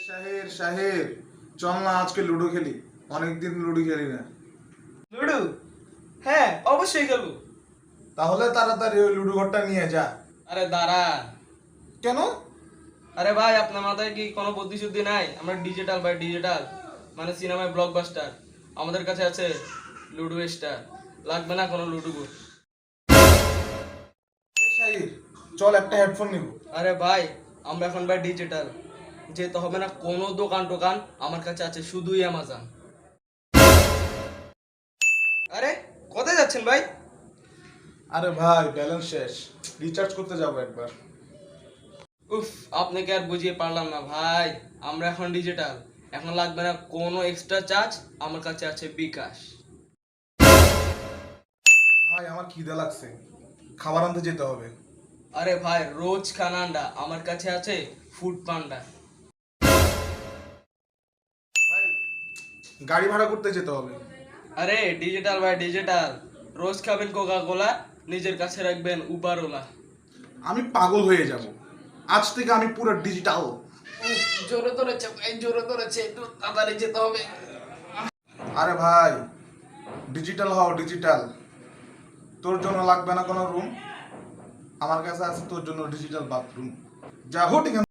শাহের শাহের, চল না আজকে লুডো খেলি। অনেকদিন লুডো খেলি না। লুডু? হ্যাঁ, অবশ্যই খেলবো। তাহলে তাড়াতাড়ি ওই লুডো ঘরটা নিয়ে যা। আরে দাঁড়া। কেন? আরে ভাই, আপনার মাথায় কি কোনো বুদ্ধি শুদ্ধি নাই? আমরা ডিজিটাল ভাই, ডিজিটাল মানে সিনেমায় ব্লকবাস্টার। আমাদের কাছে আছে লুডো স্টার। লাগবে না কোনো লুডো বোর্ড। শাহির, চল একটা হেডফোন নিব। আরে ভাই, আমরা এখন ভাই ডিজিটাল, যেতে হবে না কোনো দোকান টোকান। আমার কাছে আছে শুধুই অ্যামাজন। আরে কোথায় যাচ্ছেন ভাই? আরে ভাই, ব্যালেন্স শেষ, রিচার্জ করতে যাবো একবার। উফ, আপনাকে আর বুঝিয়ে পারলাম না ভাই। আমরা এখন ডিজিটাল, এখন লাগবে না কোনো এক্সট্রা চার্জ। আমার কাছে আছে বিকাশ। ভাই আমার খিদে লাগছে, খাবার আনতে যেতে হবে। আরে ভাই, রোজ খান আন্ডা, আমার কাছে আছে ফুড পান্ডা। ভাই গাড়ি ভাড়া করতে যেতে হবে। আরে ডিজিটাল ভাই, ডিজিটাল। রোজ খাবেন কোকা কোলা, নিজের কাছে রাখবেন উপারওলা। আমি পাগল হয়ে যাব, আজ থেকে আমি পুরো ডিজিটাল। উফ, জোরে ধরেছে ভাই, জোরে ধরেছে, একটু তাড়াতাড়ি যেতে হবে। আরে ভাই, ডিজিটাল হও ডিজিটাল। তোর জন্য লাগবে না কোনো রুম, আমার কাছে আছে তোর জন্য ডিজিটাল বাথরুম। যা হোট এখান